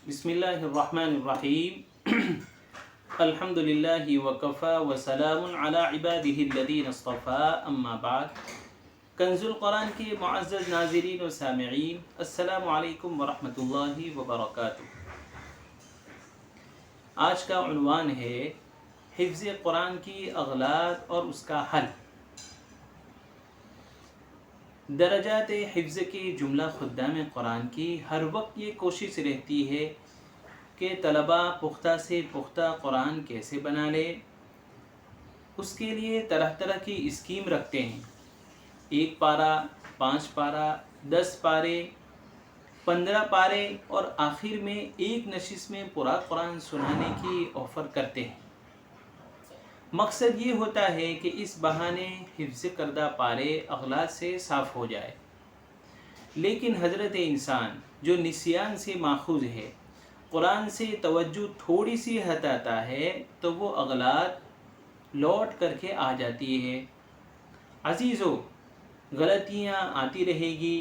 بسم اللہ الرحمن الرحیم الحمد للہ وکفا وسلام علی عباده الذین اصطفى اما بعد۔ کنز القرآن کے معزز ناظرین و سامعین، السلام علیکم ورحمۃ اللہ وبرکاتہ۔ آج کا عنوان ہے حفظ قرآن کی اغلاط اور اس کا حل۔ درجات حفظ کے جملہ خدام قرآن کی ہر وقت یہ کوشش رہتی ہے کہ طلباء پختہ سے پختہ قرآن کیسے بنا لے۔ اس کے لیے طرح طرح کی اسکیم رکھتے ہیں۔ 1 پارہ، 5 پارہ، 10 پارے، 15 پارے اور آخر میں ایک نشست میں پورا قرآن سنانے کی آفر کرتے ہیں۔ مقصد یہ ہوتا ہے کہ اس بہانے حفظ کردہ پارے اغلاط سے صاف ہو جائے۔ لیکن حضرت انسان جو نسیان سے ماخوذ ہے، قرآن سے توجہ تھوڑی سی ہٹاتا ہے تو وہ اغلاط لوٹ کر کے آ جاتی ہے۔ عزیزو، غلطیاں آتی رہے گی۔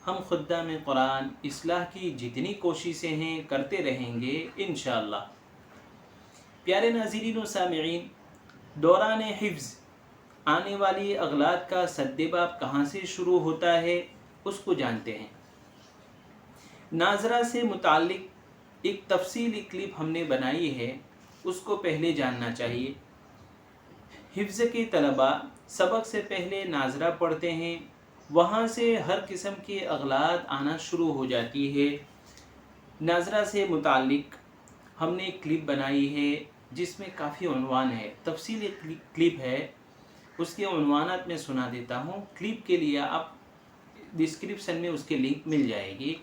ہم خدام قرآن اصلاح کی جتنی کوششیں ہیں کرتے رہیں گے انشاءاللہ۔ پیارے ناظرین و سامعین، دوران حفظ آنے والی اغلاط کا سدباب کہاں سے شروع ہوتا ہے اس کو جانتے ہیں۔ ناظرہ سے متعلق ایک تفصیلی کلپ ہم نے بنائی ہے، اس کو پہلے جاننا چاہیے۔ حفظ کے طلباء سبق سے پہلے ناظرہ پڑھتے ہیں، وہاں سے ہر قسم کے اغلاط آنا شروع ہو جاتی ہے۔ ناظرہ سے متعلق ہم نے ایک کلپ بنائی ہے جس میں کافی عنوان ہے، تفصیلی کلپ ہے، اس کے عنوانات میں سنا دیتا ہوں۔ کلپ کے لیے آپ ڈسکرپشن میں اس کے لنک مل جائے گی۔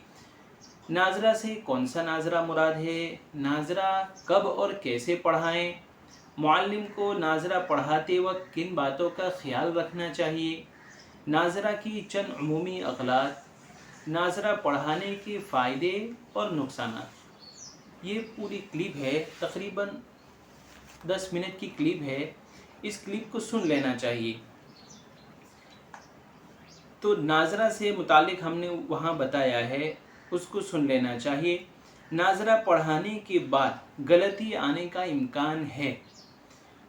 ناظرہ سے کون سا ناظرہ مراد ہے، ناظرہ کب اور کیسے پڑھائیں، معلم کو ناظرہ پڑھاتے وقت کن باتوں کا خیال رکھنا چاہیے، ناظرہ کی چند عمومی اغلاط، ناظرہ پڑھانے کے فائدے اور نقصانات۔ یہ پوری کلپ ہے، تقریباً 10 منٹ کی کلپ ہے، اس کلپ کو سن لینا چاہیے۔ تو ناظرہ سے متعلق ہم نے وہاں بتایا ہے، اس کو سن لینا چاہیے۔ ناظرہ پڑھانے کے بعد غلطی آنے کا امکان ہے۔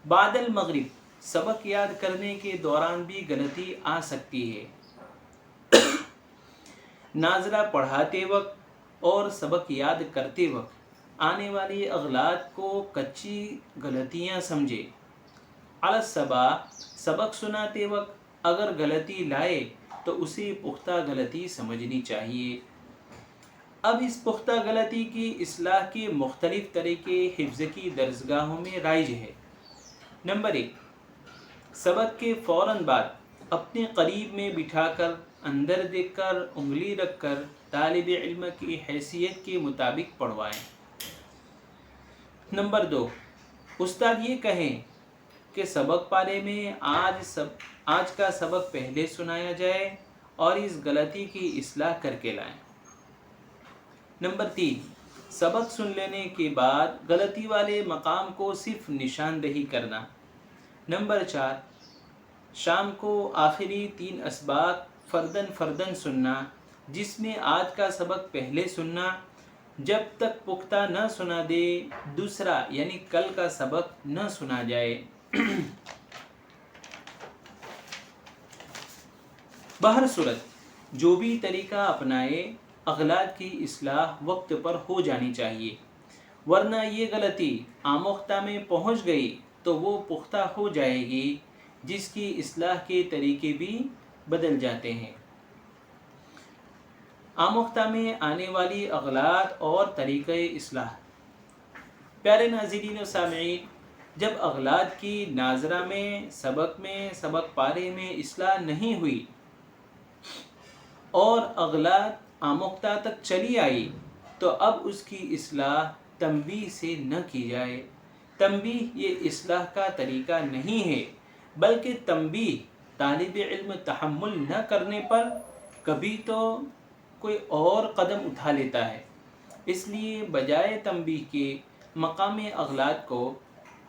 بعد المغرب سبق یاد کرنے کے دوران بھی غلطی آ سکتی ہے۔ ناظرہ پڑھاتے وقت اور سبق یاد کرتے وقت آنے والی اغلاط کو کچی غلطیاں سمجھے۔ علی الصبا، سبق سناتے وقت اگر غلطی لائے تو اسے پختہ غلطی سمجھنی چاہیے۔ اب اس پختہ غلطی کی اصلاح کے مختلف طریقے حفظ کی درسگاہوں میں رائج ہے۔ نمبر 1، سبق کے فوراً بعد اپنے قریب میں بٹھا کر اندر دیکھ کر انگلی رکھ کر طالب علم کی حیثیت کے مطابق پڑھوائیں۔ نمبر 2، استاد یہ کہیں کہ سبق پارے میں آج کا سبق پہلے سنایا جائے اور اس غلطی کی اصلاح کر کے لائیں۔ نمبر 3، سبق سن لینے کے بعد غلطی والے مقام کو صرف نشاندہی کرنا۔ نمبر 4، شام کو آخری 3 اسباق فرداً سننا، جس میں آج کا سبق پہلے سننا، جب تک پختہ نہ سنا دے دوسرا یعنی کل کا سبق نہ سنا جائے۔ بہر صورت جو بھی طریقہ اپنائے، اغلاط کی اصلاح وقت پر ہو جانی چاہیے، ورنہ یہ غلطی آموختہ میں پہنچ گئی تو وہ پختہ ہو جائے گی، جس کی اصلاح کے طریقے بھی بدل جاتے ہیں۔ آموختہ میں آنے والی اغلاط اور طریقہ اصلاح۔ پیارے ناظرین و سامعین، جب اغلاط کی ناظرہ میں سبق پارے میں اصلاح نہیں ہوئی اور اغلاط آموختہ تک چلی آئی تو اب اس کی اصلاح تنبیہ سے نہ کی جائے۔ تنبیہ یہ اصلاح کا طریقہ نہیں ہے، بلکہ تنبیہ طالب علم تحمل نہ کرنے پر کبھی تو کوئی اور قدم اٹھا لیتا ہے۔ اس لیے بجائے تنبیہ کے مقام اغلاط کو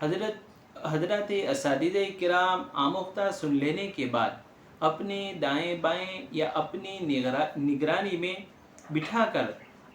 حضرات اساتذہ کرام آموختہ سن لینے کے بعد اپنے دائیں بائیں یا اپنی نگرانی میں بٹھا کر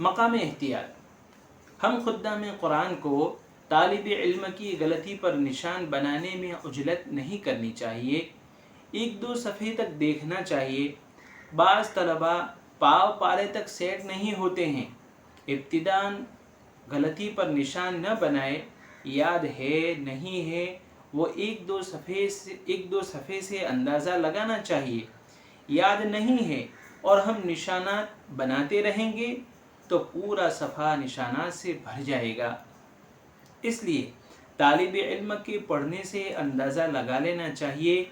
مقام احتیاط، ہم خدام قرآن کو طالب علم کی غلطی پر نشان بنانے میں عجلت نہیں کرنی چاہیے، ایک دو صفحے تک دیکھنا چاہیے۔ بعض طلباء پاؤ پالے تک سیٹ نہیں ہوتے ہیں، ابتداً غلطی پر نشان نہ بنائے، یاد ہے نہیں ہے وہ ایک دو صفحے سے اندازہ لگانا چاہیے۔ یاد نہیں ہے اور ہم نشانات بناتے رہیں گے تو پورا صفحہ نشانات سے بھر جائے گا۔ اس لیے طالب علم کے پڑھنے سے اندازہ لگا لینا چاہیے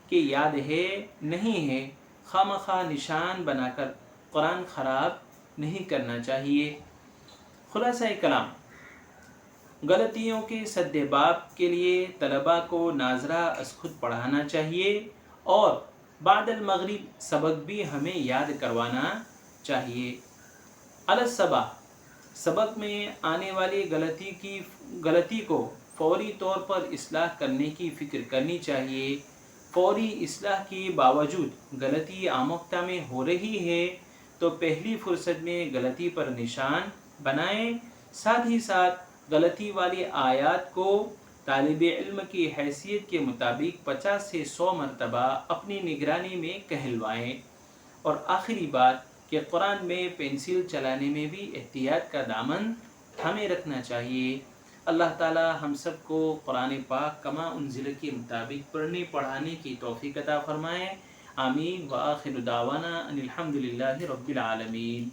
کہ یاد ہے نہیں ہے، خواہ مخواہ نشان بنا کر قرآن خراب نہیں کرنا چاہیے۔ خلاصہ کلام، غلطیوں کے سد باب کے لیے طلباء کو ناظرہ از خود پڑھانا چاہیے اور بعد المغرب سبق بھی ہمیں یاد کروانا چاہیے۔ الصبا، سبق میں آنے والی غلطی کو فوری طور پر اصلاح کرنے کی فکر کرنی چاہیے۔ فوری اصلاح کے باوجود غلطی آموختہ میں ہو رہی ہے تو پہلی فرصت میں غلطی پر نشان بنائیں، ساتھ ہی ساتھ غلطی والی آیات کو طالب علم کی حیثیت کے مطابق 50 سے 100 مرتبہ اپنی نگرانی میں کہلوائیں۔ اور آخری بات کہ قرآن میں پینسل چلانے میں بھی احتیاط کا دامن ہمیں رکھنا چاہیے۔ اللہ تعالی ہم سب کو قرآن پاک کما انزل کے مطابق پڑھنے پڑھانے کی توفیق عطا فرمائے۔ آمین۔ وآخر دعوانا ان الحمد للہ رب العالمین۔